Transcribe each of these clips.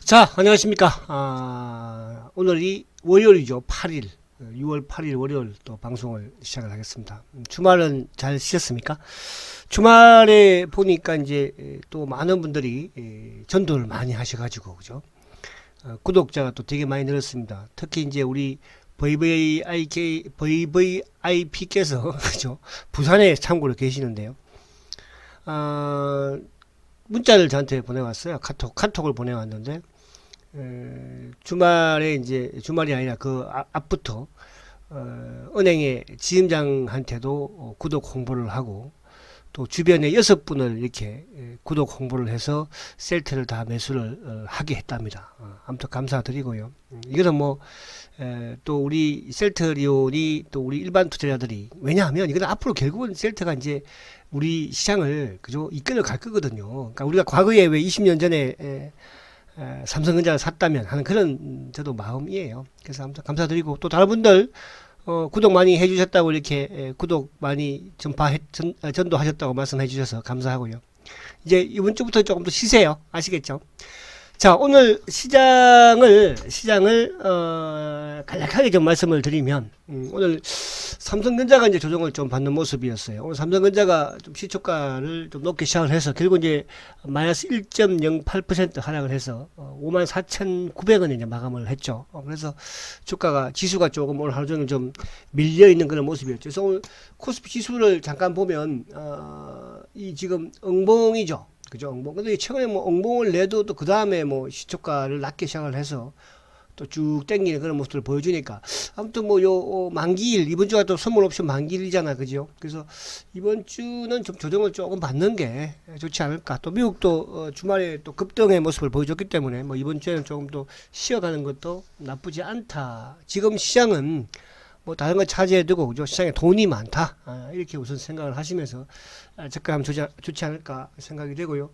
자, 안녕하십니까. 오늘이 월요일이죠. 8일. 6월 8일 월요일 또 방송을 시작을 하겠습니다. 주말은 잘 쉬셨습니까? 주말에 보니까 이제 또 많은 분들이 전도를 많이 하셔가지고, 그죠? 구독자가 또 되게 많이 늘었습니다. 특히 이제 우리 VVIP께서, 그죠? 부산에 참고로 계시는데요. 문자를 저한테 보내왔어요. 카톡을 보내왔는데, 주말에 이제 주말이 아니라 그 앞부터 은행의 지점장한테도 구독 홍보를 하고 또 주변에 6분을 이렇게 구독 홍보를 해서 셀트를 다 매수를 하게 했답니다. 아무튼 감사드리고요. 이거는 뭐 또 우리 셀트리온이 또 우리 일반 투자자들이, 왜냐하면 이거는 앞으로 결국은 셀트가 이제 우리 시장을 그죠 이끌어 갈 거거든요. 그러니까 우리가 과거에 왜 20년 전에 삼성전자를 샀다면 하는 그런 저도 마음이에요. 그래서 아무튼 감사드리고, 또 다른 분들 구독 많이 해주셨다고 이렇게 구독 많이 전도하셨다고 말씀해 주셔서 감사하고요. 이제 이번 주부터 조금 더 쉬세요. 아시겠죠? 자, 오늘 시장을 간략하게 좀 말씀을 드리면, 오늘 삼성전자가 이제 조정을 좀 받는 모습이었어요. 오늘 삼성전자가 좀 시초가를 좀 높게 시작을 해서 결국 이제 마이너스 1.08% 하락을 해서 54,900원에 이제 마감을 했죠. 그래서 지수가 조금 오늘 하루 종일 좀 밀려 있는 그런 모습이었죠. 그래서 오늘 코스피 지수를 잠깐 보면 이 지금 응봉이죠. 그죠? 응봉. 근데 최근에 뭐 응봉을 내도 또 그 다음에 뭐 시초가를 낮게 시작을 해서 또 쭉 땡기는 그런 모습을 보여주니까, 아무튼 뭐 요 만기일, 이번 주가 또 선물 옵션 만기일이잖아. 그죠? 그래서 이번 주는 좀 조정을 조금 받는 게 좋지 않을까. 또 미국도 주말에 또 급등의 모습을 보여줬기 때문에 뭐 이번 주에는 조금 또 쉬어가는 것도 나쁘지 않다. 지금 시장은 뭐 다른 거 차지해두고, 그죠? 시장에 돈이 많다. 이렇게 우선 생각을 하시면서 접근하면 좋지 않을까 생각이 되고요.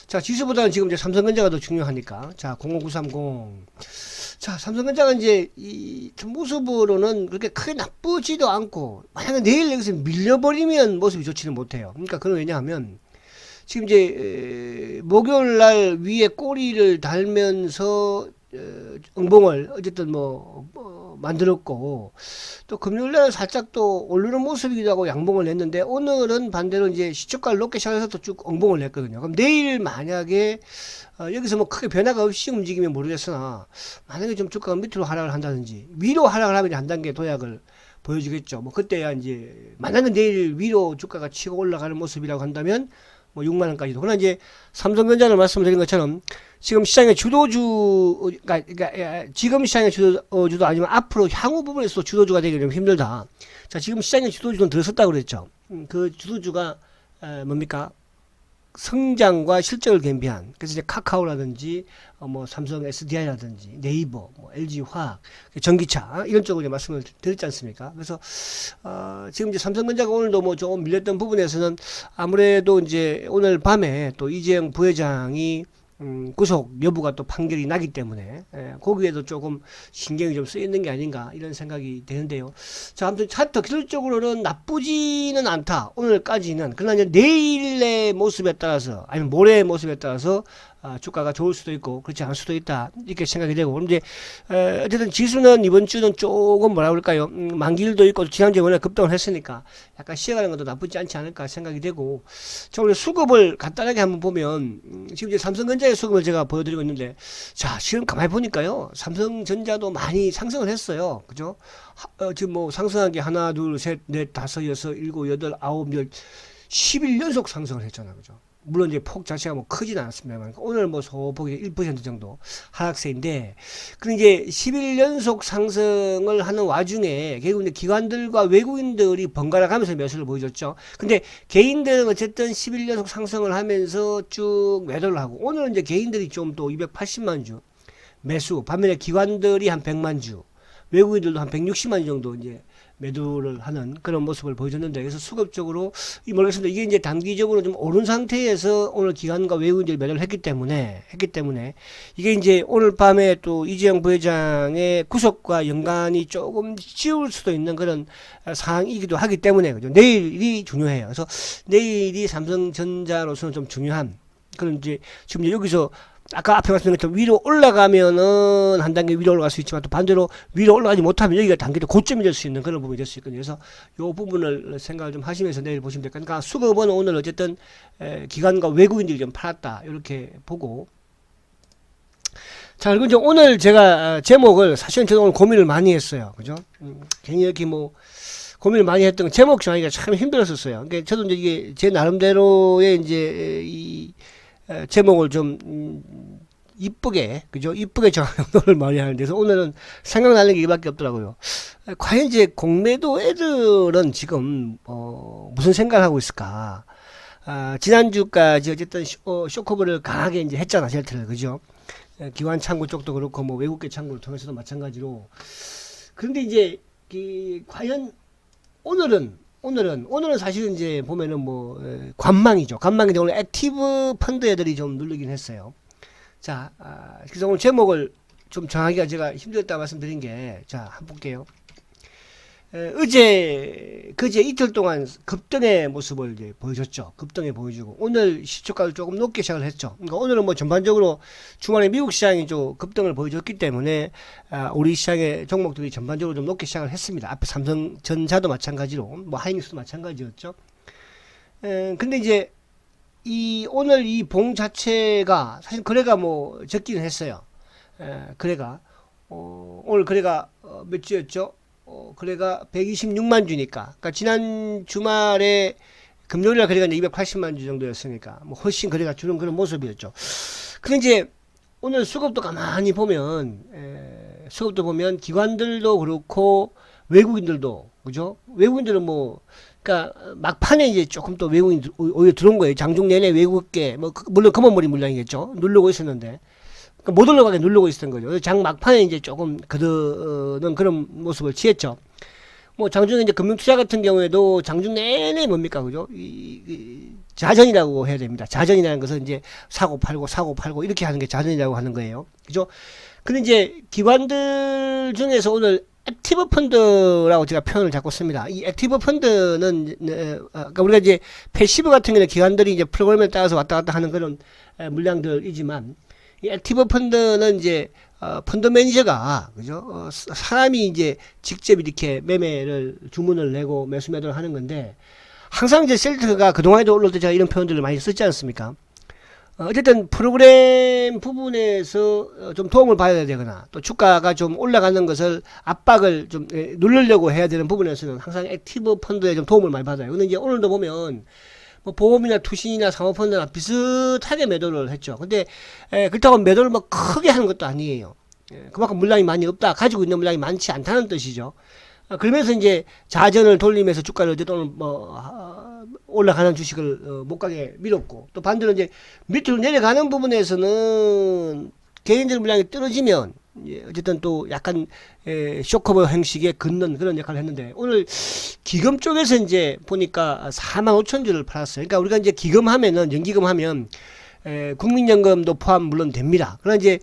자, 지수보다는 지금 이제 삼성전자가 더 중요하니까. 자, 05930. 자, 삼성전자가 이제 이 모습으로는 그렇게 크게 나쁘지도 않고, 만약에 내일 여기서 밀려버리면 모습이 좋지는 못해요. 그러니까 그건 왜냐하면 지금 이제 목요일 날 위에 꼬리를 달면서 응봉을 어쨌든 만들었고, 또 금요일날 살짝 또 오르는 모습이기도 하고 양봉을 냈는데, 오늘은 반대로 이제 시초가를 높게 시작해서 또 쭉 응봉을 냈거든요. 그럼 내일 만약에 여기서 뭐 크게 변화가 없이 움직이면 모르겠으나, 만약에 좀 주가가 밑으로 하락을 한다든지 위로 하락을 하면 한 단계 도약을 보여주겠죠. 뭐 그때야 이제 만약에 내일 위로 주가가 치고 올라가는 모습이라고 한다면 뭐 6만 원까지도. 그러나 이제 삼성전자를 말씀드린 것처럼 지금 시장의 그러니까 지금 시장의 주도주도 아니면 앞으로 향후 부분에서 주도주가 되기 좀 힘들다. 자, 지금 시장의 주도주는 들었었다고 그랬죠. 그 주도주가 뭡니까? 성장과 실적을 겸비한, 그래서 이제 카카오라든지 뭐 삼성 SDI라든지 네이버, 뭐 LG 화학, 전기차 이런 쪽으로 이제 말씀을 드렸지 않습니까? 그래서 지금 이제 삼성전자가 오늘도 뭐 조금 밀렸던 부분에서는 아무래도 이제 오늘 밤에 또 이재용 부회장이 구속 여부가 또 판결이 나기 때문에 거기에도 조금 신경이 좀 쓰여 있는 게 아닌가 이런 생각이 되는데요. 자, 아무튼 차트 기술적으로는 나쁘지는 않다, 오늘까지는. 그러나 이제 내일의 모습에 따라서 아니면 모레의 모습에 따라서 주가가 좋을 수도 있고 그렇지 않을 수도 있다, 이렇게 생각이 되고. 그럼 이제 어쨌든 지수는 이번 주는 조금 뭐라 그럴까요, 만기일도 있고 지난주에 워낙 급등을 했으니까 약간 쉬어가는 것도 나쁘지 않지 않을까 생각이 되고. 자, 오늘 수급을 간단하게 한번 보면 지금 이제 삼성전자의 수급을 제가 보여드리고 있는데, 자, 지금 가만히 보니까요, 삼성전자도 많이 상승을 했어요. 그죠? 지금 뭐 상승한 게 하나, 둘, 셋, 넷, 다섯, 여섯, 일곱, 여덟, 아홉, 열, 10일 연속 상승을 했잖아요. 그죠? 물론 이제 폭 자체가 뭐 크진 않았습니다만 오늘 뭐 소폭이 1% 정도 하락세인데, 근데 이제 10일 연속 상승을 하는 와중에 결국 이제 기관들과 외국인들이 번갈아 가면서 매수를 보여줬죠. 근데 개인들은 어쨌든 10일 연속 상승을 하면서 쭉 매도를 하고, 오늘은 이제 개인들이 좀 또 280만 주 매수, 반면에 기관들이 한 100만 주, 외국인들도 한 160만 주 정도 이제 매도를 하는 그런 모습을 보여줬는데, 그래서 수급적으로 모르겠습니다. 이게 이제 단기적으로 좀 오른 상태에서 오늘 기관과 외국인들이 매도를 했기 때문에 이게 이제 오늘 밤에 또 이재용 부회장의 구속과 연관이 조금 지울 수도 있는 그런 상황이기도 하기 때문에, 그죠? 내일이 중요해요. 그래서 내일이 삼성전자로서는 좀 중요한 그런 이제 지금 여기서 아까 앞에 말씀드린 것처럼 위로 올라가면은 한 단계 위로 올라갈 수 있지만 또 반대로 위로 올라가지 못하면 여기가 단계도 고점이 될 수 있는 그런 부분이 될 수 있거든요. 그래서 이 부분을 생각을 좀 하시면서 내일 보시면 될 거니까 수급은 오늘 어쨌든 기관과 외국인들이 좀 팔았다 이렇게 보고. 자, 그리고 이제 오늘 제가 제목을 사실은 저도 오늘 고민을 많이 했어요. 그죠? 괜히 이렇게 뭐 고민을 많이 했던 건 제목 정하기가 참 힘들었었어요. 그러니까 저도 이제 이게 제 나름대로의 이제 이 제목을 좀 이쁘게 그죠? 이쁘게 정하는 많이 하는데 그래서 오늘은 생각나는 게 이밖에 없더라고요. 과연 이제 공매도 애들은 지금 무슨 생각을 하고 있을까? 지난주까지 어쨌든 쇼커버를 강하게 이제 했잖아, 셀트를. 그죠? 기관 창구 쪽도 그렇고 뭐 외국계 창구를 통해서도 마찬가지로. 그런데 이제 과연 오늘은 사실은 이제 보면은 뭐 관망이죠. 관망인데 오늘 액티브 펀드 애들이 좀 누르긴 했어요. 자, 그래서 오늘 제목을 좀 정하기가 제가 힘들었다 말씀드린 게, 자, 한번 볼게요. 그제 이틀 동안 급등의 모습을 이제 보여줬죠. 급등에 보여주고 오늘 시초가를 조금 높게 시작을 했죠. 그러니까 오늘은 뭐 전반적으로 주말에 미국 시장이 좀 급등을 보여줬기 때문에 우리 시장의 종목들이 전반적으로 좀 높게 시작을 했습니다. 앞에 삼성전자도 마찬가지로 뭐 하이닉스도 마찬가지였죠. 근데 이제 오늘 이 봉 자체가 사실 거래가 뭐 적기는 했어요. 거래가 오늘 거래가 몇 주였죠? 거래가 126만 주니까. 그러니까 지난 주말에 금요일날 거래가 이제 280만 주 정도였으니까 뭐 훨씬 거래가 줄은 그런 모습이었죠. 근데 이제 오늘 수급도 가만히 보면 수급도 보면 기관들도 그렇고 외국인들도 그죠? 외국인들은 뭐 그러니까 막판에 이제 조금 또 외국인 오히려 들어온 거예요. 장중 내내 외국계 뭐 물론 검은머리 물량이겠죠. 누르고 있었는데. 못 올라가게 누르고 있었던 거죠. 장 막판에 이제 조금 거드는 그런 모습을 취했죠. 뭐 장중에 이제 금융투자 같은 경우에도 장중 내내 뭡니까, 그죠? 자전이라고 해야 됩니다. 자전이라는 것은 이제 사고 팔고 이렇게 하는 게 자전이라고 하는 거예요. 그죠? 근데 이제 기관들 중에서 오늘 액티브 펀드라고 제가 표현을 자꾸 씁니다. 이 액티브 펀드는 그러니까 우리가 이제 패시브 같은 경우는 기관들이 이제 프로그램에 따라서 왔다 갔다 하는 그런 물량들이지만 이 액티브 펀드는 이제 펀드 매니저가 그죠? 사람이 이제 직접 이렇게 매매를 주문을 내고 매수 매도를 하는 건데 항상 이제 셀트가 그동안에도 올릴 때 제가 이런 표현들을 많이 썼지 않습니까? 어쨌든 프로그램 부분에서 좀 도움을 받아야 되거나 또 주가가 좀 올라가는 것을 압박을 좀 누르려고 해야 되는 부분에서는 항상 액티브 펀드에 좀 도움을 많이 받아요. 근데 이제 오늘도 보면 뭐 보험이나 투신이나 사모펀드나 비슷하게 매도를 했죠. 근데 그렇다고 매도를 뭐 크게 하는 것도 아니에요. 그만큼 물량이 많이 없다, 가지고 있는 물량이 많지 않다는 뜻이죠. 그러면서 이제 자전을 돌리면서 주가를 어쨌든 뭐 올라가는 주식을 못 가게 밀었고, 또 반대로 이제 밑으로 내려가는 부분에서는 개인적 물량이 떨어지면 어쨌든 또 약간 쇼커버 형식의 긋는 그런 역할을 했는데 오늘 기금 쪽에서 이제 보니까 45,000주를 팔았어요. 그러니까 우리가 이제 기금하면은 연기금하면 국민연금도 포함 물론 됩니다. 그러나 이제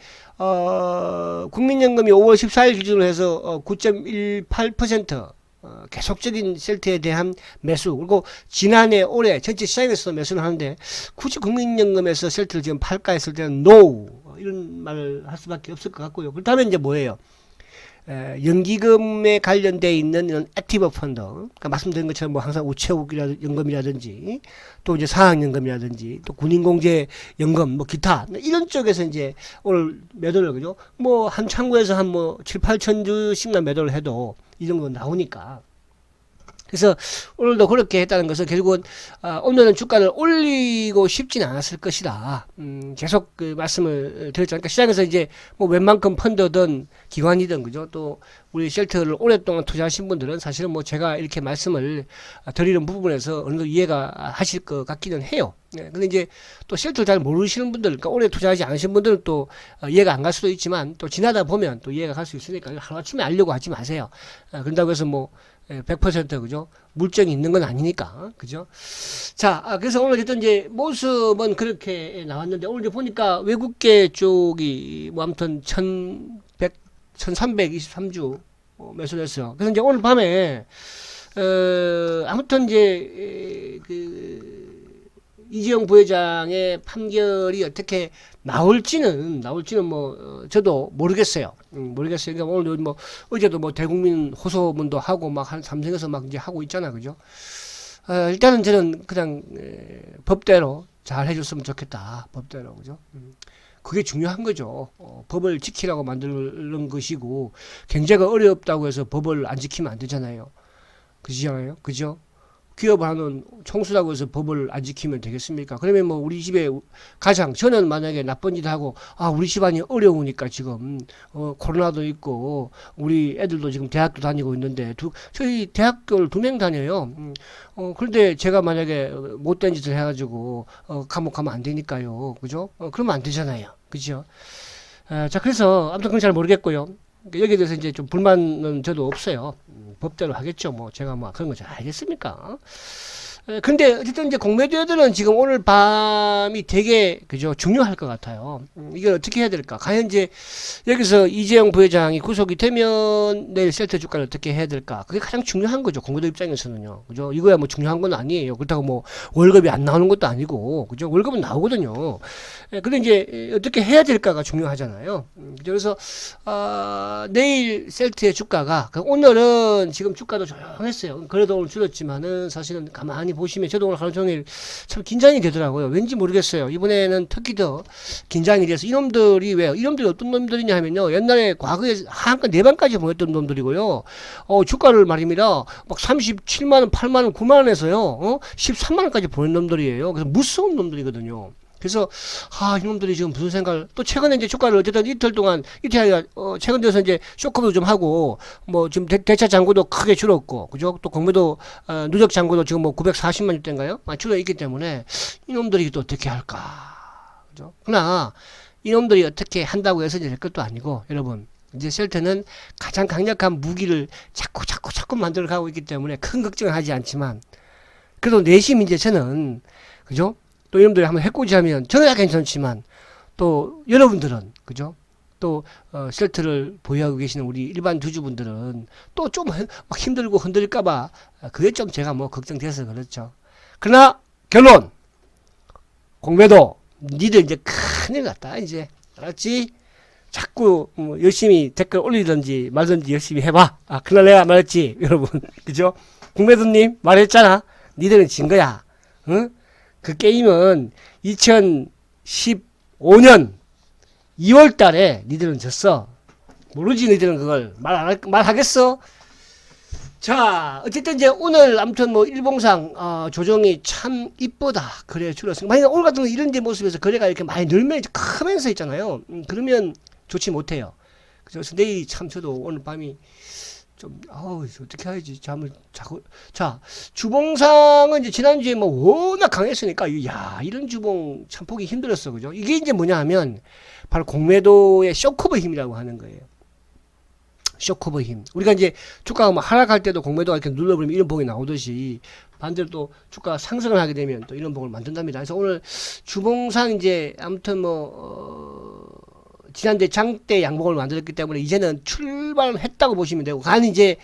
국민연금이 5월 14일 기준으로 해서 9.18% 계속적인 셀트에 대한 매수, 그리고 지난해 올해 전체 시장에서 매수를 하는데 굳이 국민연금에서 셀트를 지금 팔까 했을 때는 NO 이런 말을 할 수밖에 없을 것 같고요. 그렇다면 이제 뭐예요? 연기금에 관련되어 있는 이런 액티브 펀드, 그러니까 말씀드린 것처럼 뭐 항상 우체국연금이라든지 또 이제 사학연금이라든지 또 군인공제연금 뭐 기타 이런 쪽에서 이제 오늘 매도를 그죠? 뭐 한 창구에서 한 뭐 7, 8천 주씩만 매도를 해도 이 정도 나오니까. 그래서 오늘도 그렇게 했다는 것은 결국은 오늘은 주가를 올리고 싶진 않았을 것이다. 계속 그 말씀을 드렸죠. 그러니까 시장에서 이제 뭐 웬만큼 펀드든 기관이든 그죠. 또 우리 셀트를 오랫동안 투자하신 분들은 사실은 뭐 제가 이렇게 말씀을 드리는 부분에서 어느 정도 이해가 하실 것 같기는 해요. 네. 근데 이제 또 셀트를 잘 모르시는 분들, 그러니까 오래 투자하지 않으신 분들은 또 이해가 안 갈 수도 있지만 또 지나다 보면 또 이해가 갈 수 있으니까 하루아침에 알려고 하지 마세요. 그런다고 해서 뭐 100% 그죠? 물증이 있는 건 아니니까. 그죠? 자, 그래서 오늘 어쨌든 이제 모습은 그렇게 나왔는데 오늘 이제 보니까 외국계 쪽이 뭐 아무튼 1323주 매수를 했어요. 그래서 이제 오늘 밤에 아무튼 이제 이재용 부회장의 판결이 어떻게 나올지는 뭐 저도 모르겠어요. 모르겠어요. 그러니까 오늘 뭐 어제도 뭐 대국민 호소문도 하고 막 한 삼성에서 막 이제 하고 있잖아, 그죠? 일단은 저는 그냥 법대로 잘 해줬으면 좋겠다. 법대로, 그죠? 그게 중요한 거죠. 법을 지키라고 만드는 것이고 경제가 어렵다고 해서 법을 안 지키면 안 되잖아요. 그지잖아요, 그죠? 기업을 하는 총수라고 해서 법을 안 지키면 되겠습니까? 그러면 뭐 우리 집에 가장 저는 만약에 나쁜 짓 하고 우리 집안이 어려우니까 지금 코로나도 있고 우리 애들도 지금 대학도 다니고 있는데 저희 대학교를 2명 다녀요. 그런데 제가 만약에 못된 짓을 해가지고 감옥 가면 안 되니까요, 그죠? 그러면 안 되잖아요, 그죠? 자, 그래서 아무튼 그건 잘 모르겠고요. 여기에 대해서 이제 좀 불만은 저도 없어요. 법대로 하겠죠. 뭐 제가 뭐 그런 거 잘 알겠습니까? 근데 어쨌든 이제 공매도애들은 지금 오늘 밤이 되게 그죠 중요할 것 같아요. 이걸 어떻게 해야 될까? 과연 이제 여기서 이재용 부회장이 구속이 되면 내일 셀트 주가를 어떻게 해야 될까? 그게 가장 중요한 거죠. 공매도 입장에서는요. 그죠? 이거야 뭐 중요한 건 아니에요. 그렇다고 뭐 월급이 안 나오는 것도 아니고 그죠? 월급은 나오거든요. 근데 이제 어떻게 해야 될까가 중요하잖아요. 그래서 내일 셀트의 주가가 오늘은 지금 주가도 조용했어요. 그래도 오늘 줄었지만은 사실은 가만히 보시면 저도 오늘 하루 종일 참 긴장이 되더라고요. 왠지 모르겠어요. 이번에는 특히 더 긴장이 돼서 이놈들이 왜요? 이놈들이 어떤 놈들이냐 하면요. 옛날에 과거에 한간 4반까지 보냈던 놈들이고요. 주가를 말입니다. 막 37만원, 8만원, 9만원에서요. 13만원까지 보낸 놈들이에요. 그래서 무서운 놈들이거든요. 그래서 이놈들이 지금 무슨 생각을 또 최근에 이제 주가를 어쨌든 이틀 동안 이틀 최근 들어서 이제 쇼크도 좀 하고 뭐 지금 대차 잔고도 크게 줄었고 그죠? 또 공매도 누적 잔고도 지금 뭐 940만 주대인가요? 줄어 있기 때문에 이놈들이 또 어떻게 할까? 그죠? 그러나 이놈들이 어떻게 한다고 해서 될 것도 아니고 여러분 이제 셀트는 가장 강력한 무기를 자꾸 만들어 가고 있기 때문에 큰 걱정을 하지 않지만 그래도 내심 이제 저는 그죠? 또 이놈들이 한번 해코지하면 저는 괜찮지만 또 여러분들은 그죠? 또 셀트를 보유하고 계시는 우리 일반 주주분들은 또 좀 막 힘들고 흔들릴까봐 그게 좀 제가 뭐 걱정돼서 그렇죠. 그러나 결론 공매도 니들 이제 큰일 났다 이제 알았지? 자꾸 뭐 열심히 댓글 올리든지 말든지 열심히 해봐. 그날 내가 말했지 여러분 그죠? 공매도님 말했잖아. 니들은 진 거야. 응? 그 게임은 2015년 2월 달에 니들은 졌어. 모르지, 니들은 그걸. 말하겠어? 자, 어쨌든 이제 오늘 아무튼 뭐 일봉상, 조정이 참 이쁘다. 거래 줄었습니다. 만약 오늘 같은 이런 데 모습에서 거래가 이렇게 많이 늘면 크면서 있잖아요. 그러면 좋지 못해요. 그래서 내일 참 저도 오늘 밤이 좀 어떻게 해야지 잠을 자고 자 주봉상은 이제 지난주에 뭐 워낙 강했으니까 이런 주봉 참 보기 힘들었어 그죠 이게 이제 뭐냐 하면 바로 공매도의 쇼크버 힘이라고 하는 거예요. 쇼크버 힘 우리가 이제 주가가 뭐 하락할 때도 공매도가 이렇게 눌러버리면 이런 봉이 나오듯이 반대로 또 주가 상승을 하게 되면 또 이런 봉을 만든답니다. 그래서 오늘 주봉상 이제 아무튼 뭐 지난주에 장대 양봉을 만들었기 때문에 이제는 출발을 했다고 보시면 되고, 간 이제,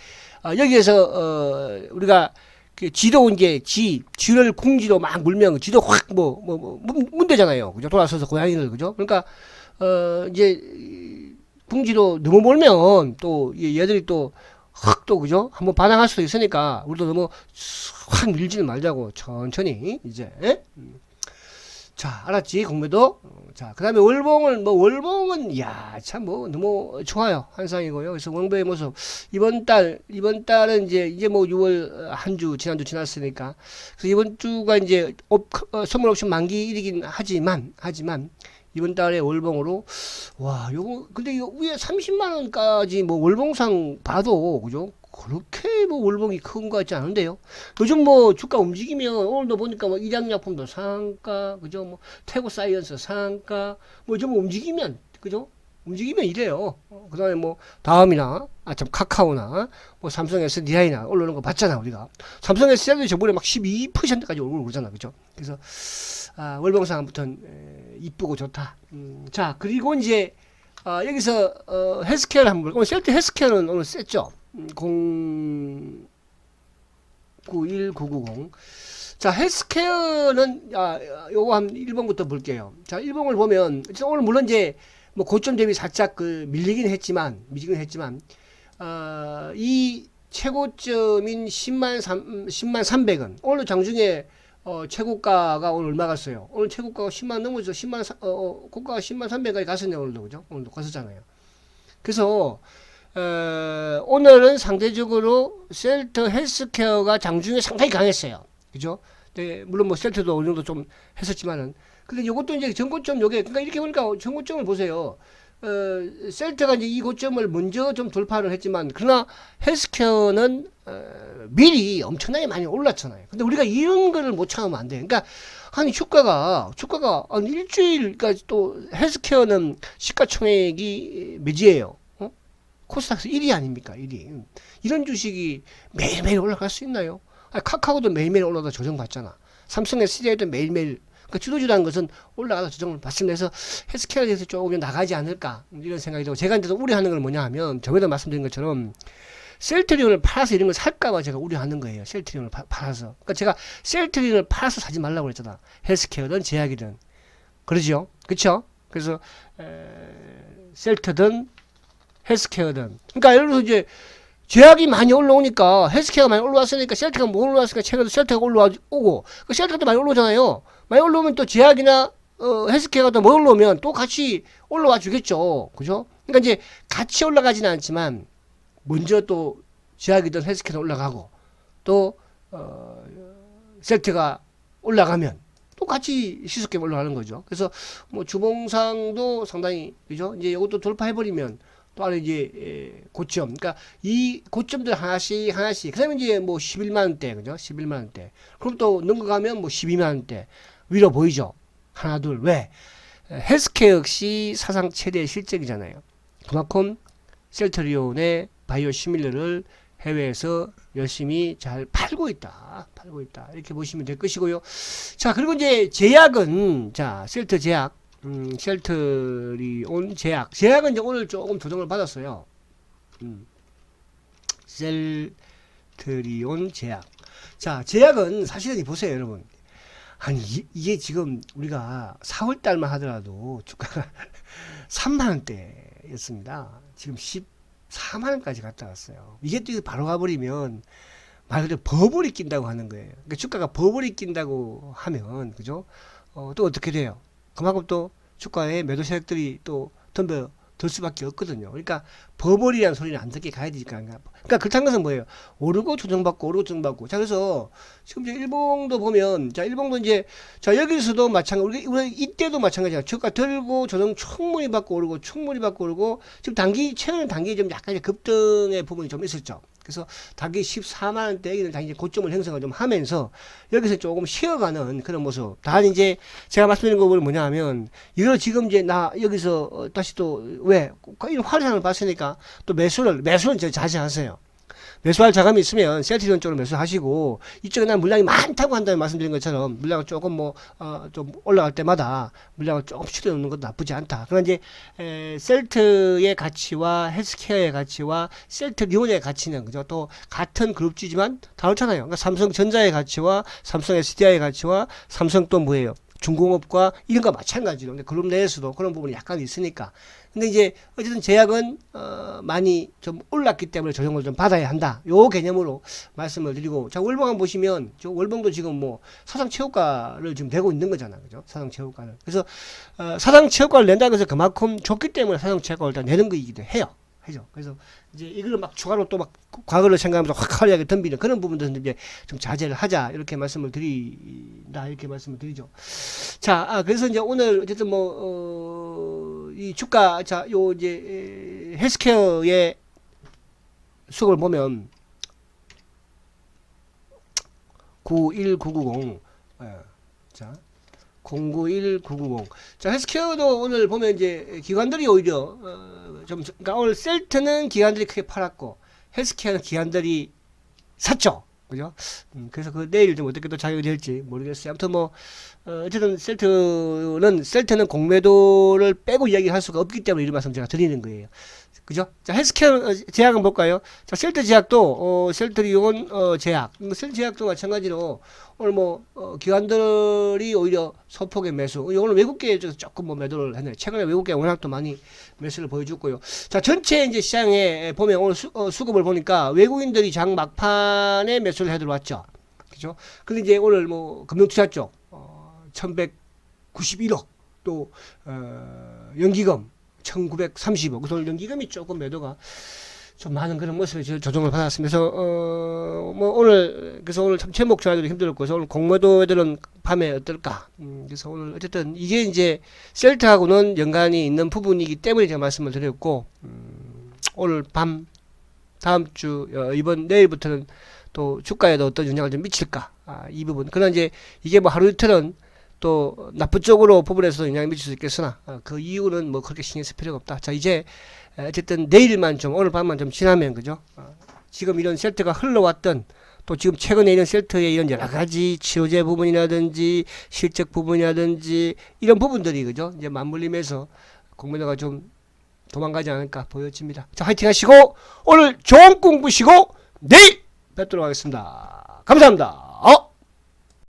여기에서, 우리가 그 지도 이제 쥐를 궁지로 막 물면 지도 확 문대잖아요. 그죠? 돌아서서 고양이를, 그죠? 그러니까, 이제, 궁지로 너무 몰면 또 얘들이 또, 그죠? 한번 반항할 수도 있으니까, 우리도 너무 확 밀지는 말자고, 천천히, 이제, 자, 알았지? 공매도. 자, 그 다음에 월봉은, 참 너무 좋아요. 환상이고요. 그래서 원배의 모습. 이번 달은 이제 뭐 6월 지난주 지났으니까. 그래서 이번 주가 이제, 선물 옵션 만기일이긴 하지만, 이번 달에 월봉으로, 근데 이거 위에 30만원까지 뭐 월봉상 봐도, 그죠? 그렇게 뭐 월봉이 큰 것 같지 않은데요. 요즘 뭐 주가 움직이면 오늘도 보니까 뭐 일양약품도 상한가, 그죠? 뭐 태고 사이언스 상한가, 뭐 좀 움직이면, 그죠? 움직이면 이래요. 그 다음에 뭐 다음이나, 카카오나, 뭐 삼성 SDI나 올라오는 거 봤잖아, 우리가. 삼성 SDI도 저번에 막 12%까지 오르고 그러잖아, 그죠? 그래서, 월봉상 아무튼, 이쁘고 좋다. 자, 그리고 이제, 여기서, 헬스케어를 한번, 오늘 셀트 헬스케어는 오늘 셌죠? 091990. 자, 헬스케어는, 요거 한 1번부터 볼게요. 자, 1번을 보면, 오늘 물론 이제, 뭐, 고점 대비 살짝 밀리긴 했지만, 이 최고점인 10만 300원. 오늘 장중에, 최고가가 오늘 얼마 갔어요? 오늘 최고가가 10만 넘어서 고가가 10만 300원까지 갔었네요, 오늘도. 그죠? 오늘도 갔었잖아요. 그래서, 오늘은 상대적으로 셀트 헬스케어가 장중에 상당히 강했어요. 그죠? 네, 물론 뭐 셀트도 어느 정도 좀 했었지만은. 근데 이것도 이제 전고점 요게, 그러니까 이렇게 보니까 전고점을 보세요. 셀트가 이제 이 고점을 먼저 좀 돌파를 했지만, 그러나 헬스케어는, 미리 엄청나게 많이 올랐잖아요. 근데 우리가 이런 거를 못 참으면 안 돼. 그러니까, 아니, 주가가, 한 일주일까지 또 헬스케어는 시가총액이 몇이에요? 코스닥에서 1위 아닙니까? 1위. 이런 주식이 매일매일 올라갈 수 있나요? 아니, 카카오도 매일매일 올라가다 조정받잖아. 삼성 SDI도 매일매일. 그러니까 주도주라는 것은 올라가다 조정을 받습니다. 그래서 헬스케어에 대해서 조금 나가지 않을까. 이런 생각이 들고. 제가 이제 우려하는 건 뭐냐 하면, 저번에도 말씀드린 것처럼, 셀트리온을 팔아서 이런 걸 살까봐 제가 우려하는 거예요. 셀트리온을 팔아서. 그러니까 제가 셀트리온을 팔아서 사지 말라고 그랬잖아. 헬스케어든 제약이든. 그러죠? 그쵸? 그래서, 셀트든 헬스케어든. 그러니까 예를 들어서 이제 제약이 많이 올라오니까 헬스케어가 많이 올라왔으니까 셀트가 못 올라왔으니까 최근에도 셀트가 올라오고 그 셀트가 많이 올라오잖아요. 많이 올라오면 또 제약이나 헬스케어가 또 못 올라오면 또 같이 올라와 주겠죠. 그죠? 그러니까 이제 같이 올라가지는 않지만 먼저 또 제약이든 헬스케어가 올라가고 또 셀트가 올라가면 또 같이 시속게 올라가는 거죠. 그래서 뭐 주봉상도 상당히 그죠? 이제 이것도 돌파해버리면 또 안에 이제 고점, 그러니까 이 고점들 하나씩 그다음에 이제 뭐 11만 원대, 그죠? 11만 원대. 그럼 또 넘어가면 뭐 12만 원대 위로 보이죠? 하나 둘. 왜? 헬스케어 역시 사상 최대 실적이잖아요. 그만큼 셀트리온의 바이오 시밀러를 해외에서 열심히 잘 팔고 있다. 이렇게 보시면 될 것이고요. 자, 그리고 이제 제약은, 자, 셀트 제약. 셀트리온 제약은 이제 오늘 조금 조정을 받았어요. 셀트리온 제약. 자, 제약은 사실은 보세요, 여러분. 아니, 이게 지금 우리가 4월 달만 하더라도 주가가 3만원대였습니다. 지금 14만원까지 갔다 왔어요. 이게 또 바로 가버리면 말 그대로 버블이 낀다고 하는 거예요. 그러니까 주가가 버블이 낀다고 하면, 그죠? 또 어떻게 돼요? 그만큼 또 주가에 매도 세력들이 또 덤벼 들 수밖에 없거든요. 그러니까 버블이라는 소리는 안 듣게 가야 되니까. 그러니까 그렇다는 것은 뭐예요? 오르고 조정받고. 자, 그래서 지금 이제 일봉도 보면, 자, 일봉도 이제, 자, 여기서도 마찬가지, 우리 이때도 마찬가지야. 주가 들고 조정 충분히 받고 오르고, 지금 최근 단기 좀 약간 이제 급등의 부분이 좀 있었죠. 그래서 단기 14만원대 여기는 다 이제 고점을 형성을 좀 하면서 여기서 조금 쉬어가는 그런 모습. 다 이제 제가 말씀드린 거 보면 뭐냐 하면 이거 지금 이제 나 여기서 다시 또 왜 이런 화려함을 봤으니까 또 매수는 자제하세요. 매수할 자금이 있으면 셀트리온 쪽으로 매수하시고 이쪽에 난 물량이 많다고 한다는 말씀드린 것처럼 물량을 조금 좀 올라갈 때마다 물량을 조금 줄여 놓는 것도 나쁘지 않다. 그러나 이제 셀트의 가치와 헬스케어의 가치와 셀트리온의 가치는 그죠? 또 같은 그룹주지만 다르잖아요. 그러니까 삼성전자의 가치와 삼성 SDI의 가치와 삼성 또 뭐예요? 중공업과 이런 거 마찬가지로 근데 그룹 내에서도 그런 부분이 약간 있으니까 근데 이제 어쨌든 제약은 많이 좀 올랐기 때문에 조정을 좀 받아야 한다 요 개념으로 말씀을 드리고 자 월봉 한번 보시면 저 월봉도 지금 뭐 사상 최고가를 지금 내고 있는 거잖아 그죠 사상 최고가를 그래서 사상 최고가를 낸다는 것은 그만큼 좋기 때문에 사상 최고가를 다 내는 거이기도 해요 그래서 이제 이걸 막 추가로 또 막 과거를 생각하면서 확 화려하게 덤비는 그런 부분들은 이제 좀 자제를 하자 이렇게 말씀을 드리죠. 자, 그래서 이제 오늘 어쨌든 이 주가 요 이제 헬스케어의 수급을 보면 91990 자. 091990. 자, 헬스케어도 오늘 보면 이제 기관들이 오히려 그러니까 오늘 셀트는 기관들이 크게 팔았고 헬스케어는 기관들이 샀죠. 그죠? 그래서 내일 좀 어떻게 또 작용이 될지 모르겠어요. 아무튼 어쨌든 셀트는 공매도를 빼고 이야기할 수가 없기 때문에 이런 말씀 제가 드리는 거예요. 그죠? 자, 헬스케어 제약 한번 볼까요? 자, 셀트 제약도 셀트리온 제약. 셀트 제약도 마찬가지로 오늘 뭐 기관들이 오히려 소폭의 매수. 오늘 외국계에서 조금 뭐 매도를 했네요. 최근에 외국계 워낙 또 많이 매수를 보여줬고요. 자, 전체 이제 시장에 보면 오늘 수급을 보니까 외국인들이 장 막판에 매수를 해 들어왔죠. 그죠? 근데 이제 오늘 뭐 금융투자 쪽 1191억 또 연기금 1930억. 그래서 연기금이 조금 매도가 좀 많은 그런 모습에 조정을 받았습니다. 그래서 뭐 오늘 그래서 오늘 참 제목 정하기도 힘들었고, 그래서 오늘 공매도들은 밤에 어떨까? 그래서 오늘 어쨌든 이게 이제 셀트하고는 연관이 있는 부분이기 때문에 제가 말씀을 드렸고, 오늘 밤 다음 주 이번 내일부터는 또 주가에도 어떤 영향을 좀 미칠까? 이 부분. 그러나 이제 이게 뭐 하루 이틀은 또 나쁜 쪽으로 부분에서 영향을 미칠 수 있겠으나 그 이유는 뭐 그렇게 신경 쓸 필요가 없다. 자, 이제 어쨌든 내일만 좀 오늘 밤만 좀 지나면 그죠? 지금 이런 셀트가 흘러왔던 또 지금 최근에 이런 셀트의 이런 여러 가지 치료제 부분이라든지 실적 부분이라든지 이런 부분들이 그죠? 이제 맞물리면서 공매도가 좀 도망가지 않을까 보여집니다. 자, 화이팅 하시고 오늘 좋은 꿈 꾸시고 내일 뵙도록 하겠습니다. 감사합니다.